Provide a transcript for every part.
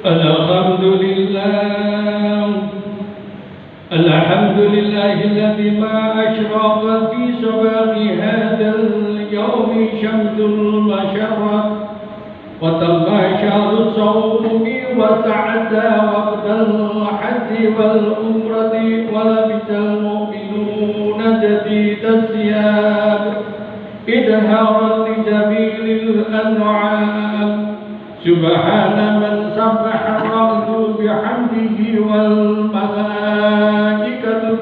الحمد لله الحمد لله الذي ما أشرق في صباح هذا اليوم شمس المشرق وتم شهر الصوم وسعد وقت الحج والعمرة ولبس المؤمنون جديد الثياب إظهارا لجميل الأنعام سبحان من سبح الرعد بحمده والملائكة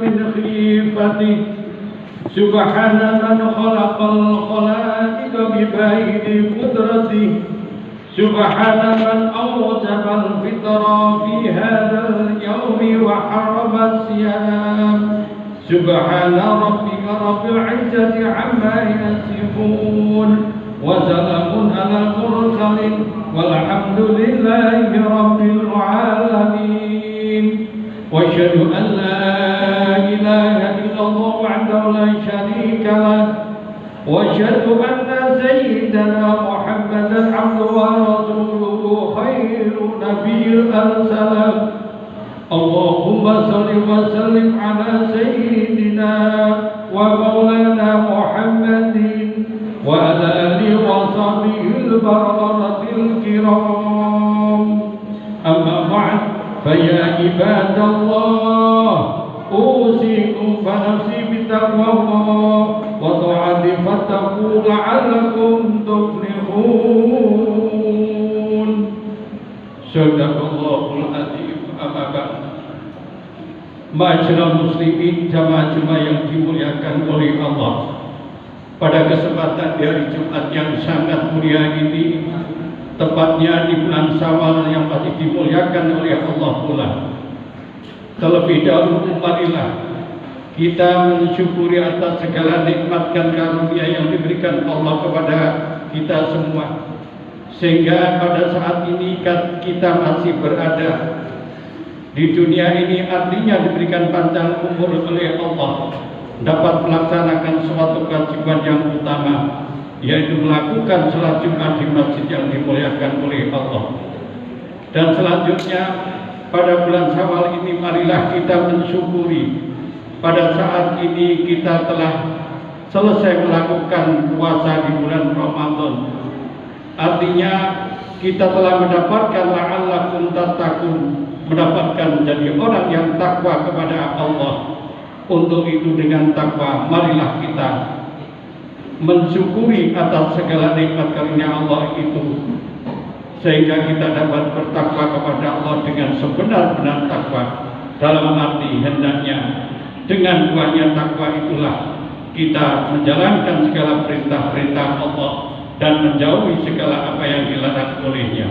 من خيفته سبحان من خلق الخلائق ببين قدرته سبحان من أوجب الفطر في هذا اليوم وحرم الصيام سبحان ربك رب العزة عما يصفون وسلام على المرسلين والحمد لله رب العالمين واشهد أن لا إله إلا الله وحده لا شريك له واشهد أن سيدنا محمدا عبده ورسوله خير نبي أرسله اللهم صل وسلم على سيدنا ومولانا محمد وعلى آله وصحبه البررة الكرام أما بعد فيا عباد الله أوصيكم ونفسي بتقوى الله وطاعته فاتقوا لعلكم تفلحون صدق الله العظيم. Amma ba'd. Ma'asyiral muslimin, jamaah-jamaah yang dimuliakan oleh Allah. Pada kesempatan di hari Jumat yang sangat mulia ini, tepatnya di bulan Syawal yang masih dimuliakan oleh Allah pula, terlebih dahulu marilah kita mensyukuri atas segala nikmat dan karunia yang diberikan Allah kepada kita semua, sehingga pada saat ini kita masih berada di dunia ini, artinya diberikan panjang umur oleh Allah, dapat melaksanakan suatu kewajiban yang utama, yaitu melakukan salat Jumat di masjid yang dimuliakan oleh Allah. Dan selanjutnya pada bulan Syawal ini marilah kita mensyukuri pada saat ini kita telah selesai melakukan puasa di bulan Ramadan. Artinya kita telah mendapatkan la'allakum tattaqun, mendapatkan menjadi orang yang takwa kepada Allah. Untuk itu dengan takwa marilah kita mensyukuri atas segala nikmat karunia Allah itu, sehingga kita dapat bertakwa kepada Allah dengan sebenar-benar takwa. Dalam arti hendaknya dengan buahnya takwa itulah kita menjalankan segala perintah-perintah Allah dan menjauhi segala apa yang dilarang olehnya.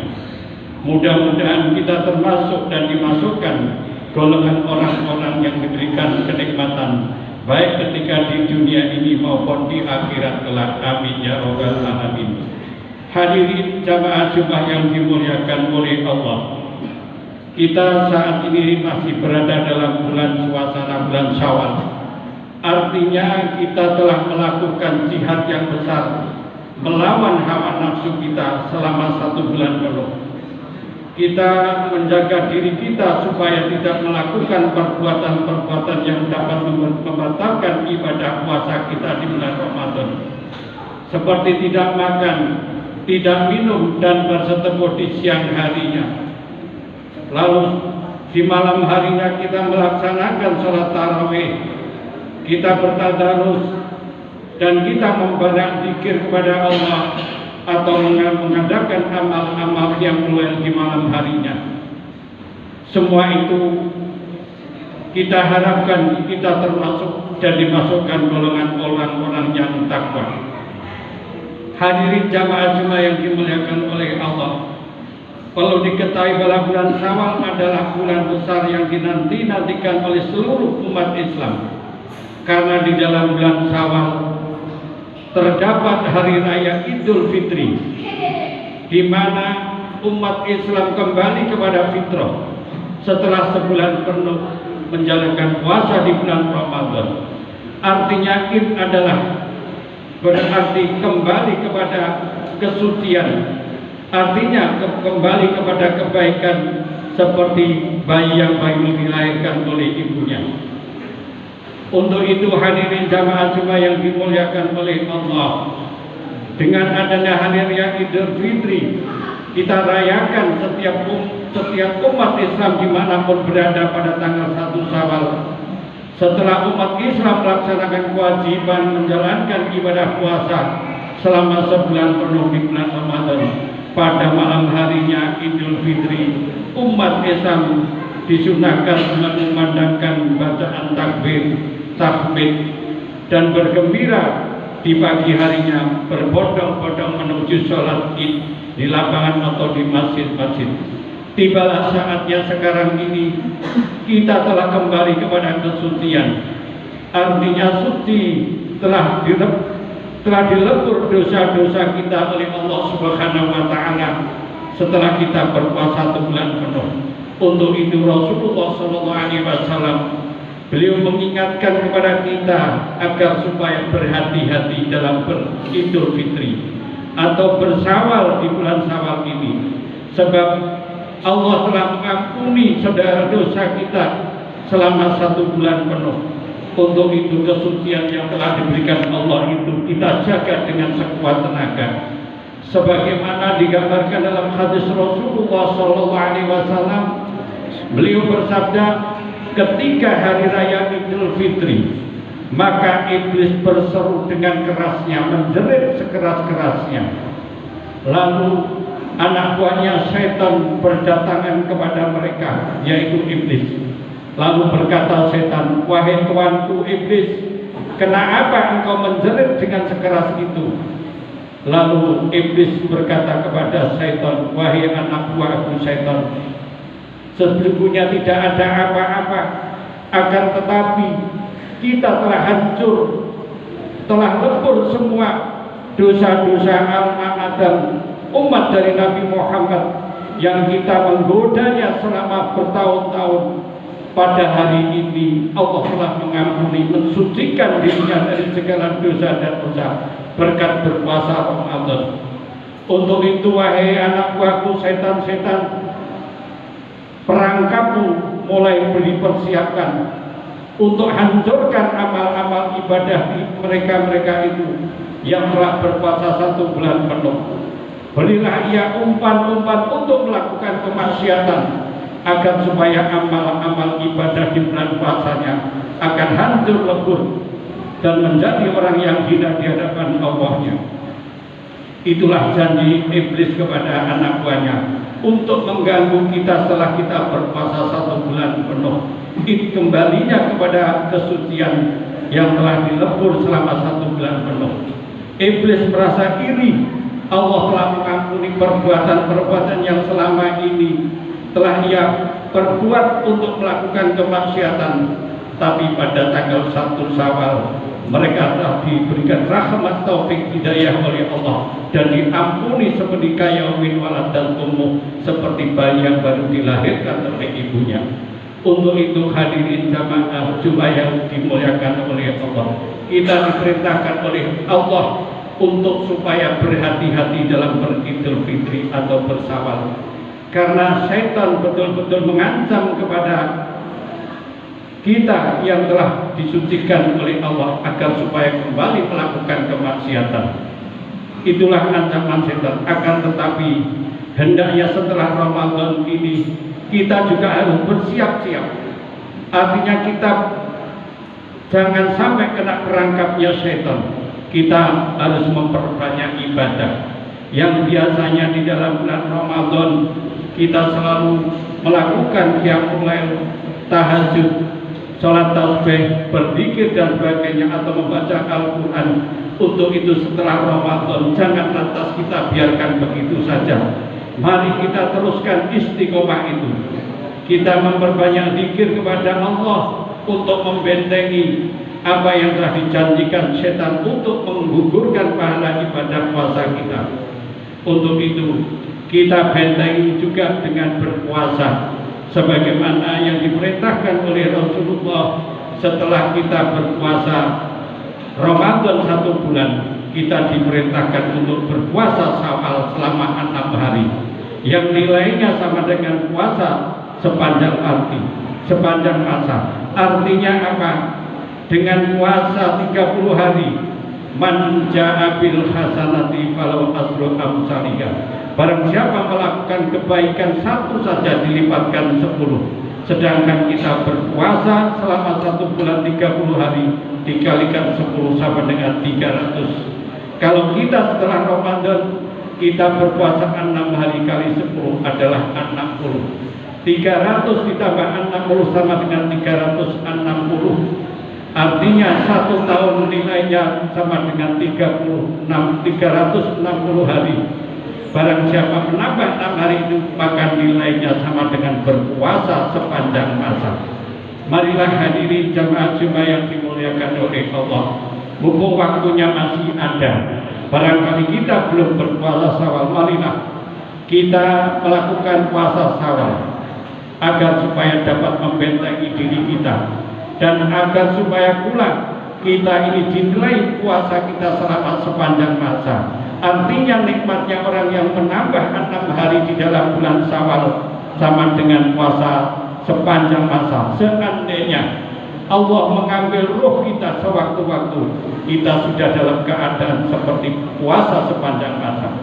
Mudah-mudahan kita termasuk dan dimasukkan golongan orang-orang yang diberikan kenikmatan baik ketika di dunia ini maupun di akhirat kelak. Amin ya rabbal alamin. Hadirin jamaah Jumat yang dimuliakan oleh Allah, kita saat ini masih berada dalam suasana bulan Syawal. Artinya kita telah melakukan jihad yang besar melawan hawa nafsu kita selama 1 bulan penuh. Kita menjaga diri kita supaya tidak melakukan perbuatan-perbuatan yang dapat membatalkan ibadah puasa kita di bulan Ramadan, seperti tidak makan, tidak minum, dan berseteru di siang harinya. Lalu di malam harinya kita melaksanakan sholat tarawih, kita bertadarus, dan kita membaca zikir kepada Allah atau mengadakan amal-amal yang mulia di malam harinya. Semua itu kita harapkan kita termasuk dan dimasukkan golongan orang-orang yang takwa. Hadirin jamaah Jumat yang dimuliakan oleh Allah, perlu diketahui bahwa bulan Syawal adalah bulan besar yang dinanti-nantikan oleh seluruh umat Islam, karena di dalam bulan Syawal terdapat hari raya Idul Fitri, di mana umat Islam kembali kepada fitrah setelah sebulan penuh menjalankan puasa di bulan Ramadan. Artinya Id adalah berarti kembali kepada kesucian, Artinya kembali kepada kebaikan seperti bayi yang baru dilahirkan oleh ibunya. Untuk itu hadirin jamaah Jumat yang dimuliakan oleh Allah, dengan adanya hari raya Idul Fitri, kita rayakan setiap umat Islam dimanapun berada pada tanggal 1 Syawal. Setelah umat Islam melaksanakan kewajiban menjalankan ibadah puasa selama sebulan penuh di bulan Ramadan, pada malam harinya Idul Fitri, umat Islam disunahkan mengumandangkan bacaan takbir, tahmid, dan bergembira di pagi harinya berbondong-bondong menuju sholat Id di lapangan atau di masjid-masjid. Tibalah saatnya sekarang ini kita telah kembali kepada kesucian. Artinya suci telah dilebur dosa-dosa kita oleh Allah Subhanahu wa Ta'ala setelah kita berpuasa 1 bulan penuh. Untuk itu Rasulullah SAW beliau mengingatkan kepada kita agar supaya berhati-hati dalam Idul Fitri atau bersawal di bulan Syawal ini, sebab Allah telah mengampuni saudara dosa kita selama 1 bulan penuh. Untuk itu kesucian yang telah diberikan Allah itu kita jaga dengan sekuat tenaga, sebagaimana digambarkan dalam hadis Rasulullah SAW. Beliau bersabda, ketika hari raya Idul Fitri, maka iblis berseru dengan kerasnya, menjerit sekeras-kerasnya. Lalu anak buahnya setan berdatangan kepada mereka, yaitu iblis. Lalu berkata setan, wahai tuanku iblis, kenapa engkau menjerit dengan sekeras itu? Lalu iblis berkata kepada setan, wahai anak buahku setan, sesungguhnya tidak ada apa-apa, akan tetapi kita telah hancur, telah lebur semua dosa-dosa anak Adam, umat dari Nabi Muhammad, yang kita menggodanya selama bertahun-tahun. Pada hari ini Allah telah mengampuni, mensucikan dirinya dari segala dosa dan dosa berkat berpuasa Ramadan. Untuk itu wahai anak buahku setan-setan, perangkapmu mulai dipersiapkan untuk hancurkan amal-amal ibadah mereka itu yang telah berpuasa 1 bulan penuh. Berilah ia umpan-umpan untuk melakukan kemaksiatan, agar supaya amal-amal ibadah di bulan puasanya akan hancur lebur dan menjadi orang yang hina di hadapan Allahnya. Itulah janji iblis kepada anak buahnya untuk mengganggu kita setelah kita berpuasa 1 bulan penuh. Kembalinya kepada kesucian yang telah dilebur selama 1 bulan penuh. Iblis merasa iri Allah telah mengampuni perbuatan-perbuatan yang selama ini telah ia perbuat untuk melakukan kemaksiatan, tapi pada tanggal 1 Syawal mereka telah diberikan rahmat taufik hidayah oleh Allah dan diampuni seperti yaumil waladal ummu, seperti bayi yang baru dilahirkan oleh ibunya. Untuk itu hadirin jamaah Jumat yang dimuliakan oleh Allah, kita diperintahkan oleh Allah untuk supaya berhati-hati dalam beridul fitri atau bersawal, karena setan betul-betul mengancam kepada kita yang telah disucikan oleh Allah agar supaya kembali melakukan kemaksiatan. Itulah ancaman setan. Akan tetapi hendaknya setelah Ramadan ini kita juga harus bersiap-siap. Artinya kita jangan sampai kena perangkapnya setan. Kita harus memperbanyak ibadah. Yang biasanya di dalam bulan Ramadan kita selalu melakukan qiyamul lail, tahajud, sholat tasbih, berzikir dan sebagainya, atau membaca Al-Quran. Untuk itu setelah Ramadan jangan lantas kita biarkan begitu saja. Mari kita teruskan istiqomah itu. Kita memperbanyak zikir kepada Allah untuk membentengi apa yang telah dijanjikan setan untuk menggugurkan pahala ibadah puasa kita. Untuk itu kita bentengi juga dengan berpuasa, sebagaimana yang diperintahkan oleh Rasulullah. Setelah kita berpuasa Ramadan 1 bulan, kita diperintahkan untuk berpuasa Syawal selama 6 hari. yang nilainya sama dengan puasa sepanjang masa. Artinya apa? Dengan puasa 30 hari, man ja'a bil hasanati falau asru amsalika. Barang siapa melakukan kebaikan satu saja dilipatkan 10. Sedangkan kita berpuasa selama 1 bulan 30 hari dikalikan 10 sama dengan 300. Kalau kita setelah Ramadan kita berpuasa 6 hari kali 10 adalah 60. 300 ditambah 60 sama dengan 360. Artinya 1 tahun nilainya sama dengan 360 hari. Barang siapa menambah 6 hari itu, maka nilainya sama dengan berpuasa sepanjang masa. Marilah hadirin jamaah Jumat yang dimuliakan oleh Allah, mumpung waktunya masih ada, barangkali kita belum berpuasa Syawal, marilah kita melakukan puasa Syawal agar supaya dapat membentengi diri kita, dan agar supaya pula kita ini dinilai puasa kita selama sepanjang masa. Artinya nikmatnya orang yang menambah 6 hari di dalam bulan Syawal sama dengan puasa sepanjang masa. Seandainya Allah mengambil ruh kita sewaktu-waktu, kita sudah dalam keadaan seperti puasa sepanjang masa.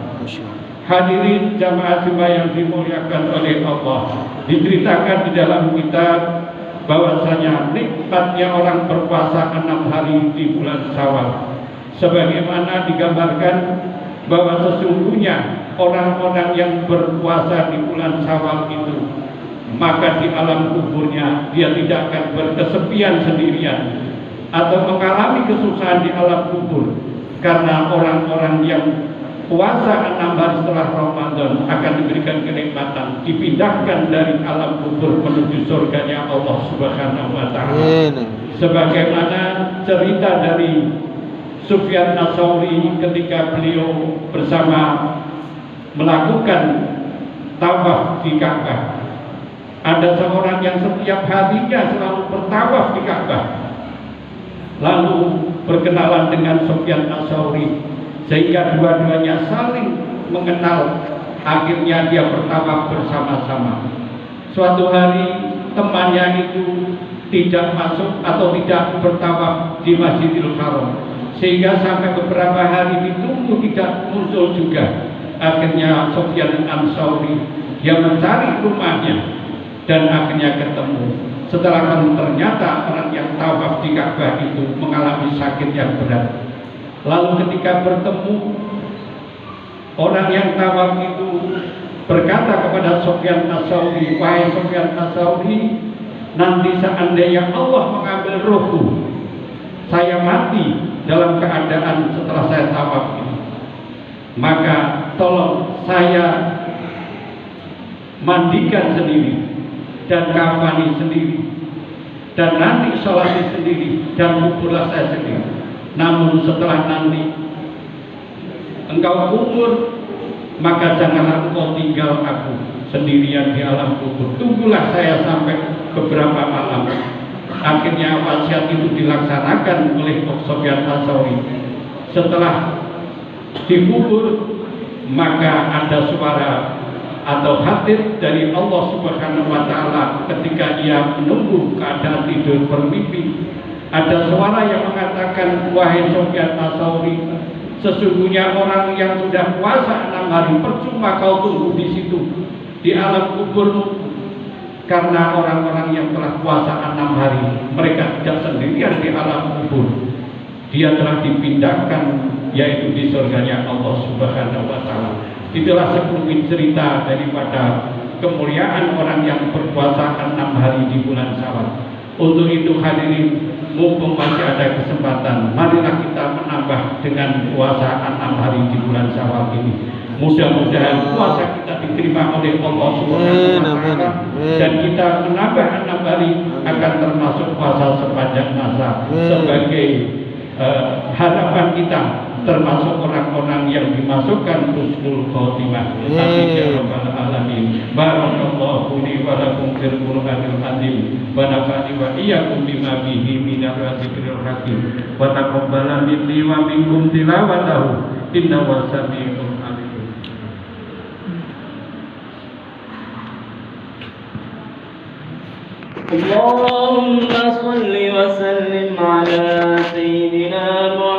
Hadirin jamaah Jumat yang dimuliakan oleh Allah, diceritakan di dalam kitab bahwasanya nikmatnya orang berpuasa 6 hari di bulan Syawal, sebagaimana digambarkan bahwa sesungguhnya orang-orang yang berpuasa di bulan Syawal itu, maka di alam kuburnya dia tidak akan berkesepian sendirian atau mengalami kesusahan di alam kubur, karena orang-orang yang puasa 6 hari setelah Ramadan akan diberikan kenikmatan, dipindahkan dari alam kubur menuju surganya Allah Subhanahu wa Ta'ala. Sebagaimana cerita dari Sufyan Ats-Tsauri ketika beliau bersama melakukan tawaf di Ka'bah. Ada seorang yang setiap harinya selalu bertawaf di Ka'bah, lalu berkenalan dengan Sufyan Ats-Tsauri, sehingga dua-duanya saling mengenal. Akhirnya dia bertawaf bersama-sama. Suatu hari temannya itu tidak masuk atau tidak bertawaf di Masjidil Haram, sehingga sampai beberapa hari ditunggu tidak muncul juga. Akhirnya Sufyan Ats-Tsauri dia mencari rumahnya dan akhirnya ketemu. Setelah ternyata orang yang tawaf di Ka'bah itu mengalami sakit yang berat. Lalu ketika bertemu, orang yang tawaf itu berkata kepada Sufyan Ats-Tsauri, wahai Sufyan Ats-Tsauri, nanti seandainya Allah mengambil rohku, saya mati dalam keadaan setelah saya tawaf ini, maka tolong saya mandikan sendiri dan kafani sendiri, dan nanti sholati sendiri dan kuburlah saya sendiri. Namun setelah nanti engkau kubur, maka janganlah engkau tinggal aku sendirian di alam kubur, tunggulah saya sampai beberapa malam. Akhirnya wasiat itu dilaksanakan oleh Sufyan Ats-Tsauri. Setelah dikubur, maka ada suara atau hadir dari Allah Subhanahu wa Ta'ala ketika ia menunggu keadaan tidur bermimpi. Ada suara yang mengatakan, wahai Sufyan Ats-Tsauri, sesungguhnya orang yang sudah puasa 6 hari percuma kau tunggu di situ di alam kuburmu, karena orang-orang yang telah puasa 6 hari mereka tidak sendirian di alam kubur, dia telah dipindahkan yaitu di surganya Allah Subhanahu wa Ta'ala. Itulah sekelumit cerita daripada kemuliaan orang yang berpuasa 6 hari di bulan Syawal. Untuk itu hadirin, mumpung masih ada kesempatan, marilah kita menambah dengan puasa 6 hari di bulan Syawal ini. Mudah-mudahan puasa kita diterima oleh Allah Subhanahu wa Ta'ala, dan kita menambah 6 hari akan termasuk puasa sepanjang masa sebagai harapan kita, termasuk orang-orang yang dimasukkan husnul khotimah. Amin ya rabbal alamin. Barakallahu li wa lakum fil Qur'anil azim wa nafa'ani wa iyyakum bima fihi minal dzikril hakim wa taqabbala minni wa minkum tilawatahu innahu samii'un alim. اللهم صل وسلم على سيدنا محمد